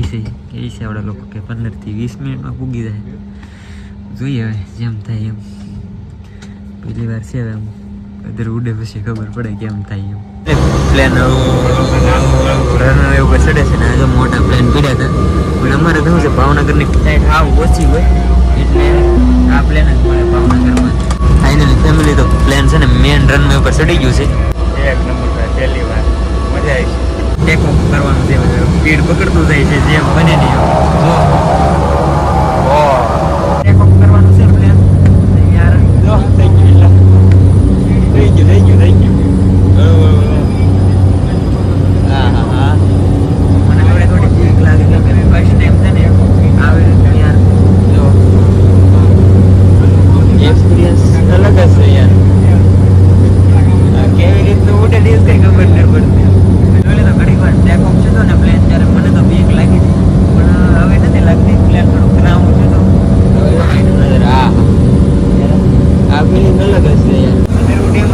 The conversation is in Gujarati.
છે એ છે આપણા લોકો કે 15 થી 20 મિનિટમાં પૂગી જાય. જોઈએ હવે જેમ થાય એમ. પહેલી વાર છે હવે અધર ઉડે પછી ખબર પડે કેમ થાય એમ. પ્લેન રનવે ઉપર ચડે છે ને આજે મોટા પ્લેન પડ્યા હતા પણ અમારે તો શું છે ભાવનગરની સાઈડ હાવ ઓછી હોય એટલે આ પ્લેન જ મળે ભાવનગરમાં. ફાઇનલી ફેમિલી તો પ્લેન છે ને મેન રનવે ઉપર ચડી ગયું છે. એક નંબર પહેલી વાર મજા આવી છે. ટેક ઓફ કરવાનું છે સ્પીડ પકડતું જાય છે જેમ બને નહીં જો ટેક ઓફ કરવાનું છે પ્લેન યાર જો થઈ ગયું હા હા હા મને થોડી બીક લાગે કે ફર્સ્ટ ટાઈમ છે ને આવે યાર જો એક્સપિરિયન્સ અલગ જ છે યાર. કેવી રીતે ઉડે ને કઈ ખબર નથી પડતી. જોડે તો ઘણી વાર ટેક ઓફ છે ને પ્લેન ત્યારે મને તો બીક લાગી હતી પણ હવે નથી લાગતી. પ્લેન થોડું ગ્રાઉન્ડ છે તો હવે નજર આ ફિલિંગ અલગ જ છે યાર.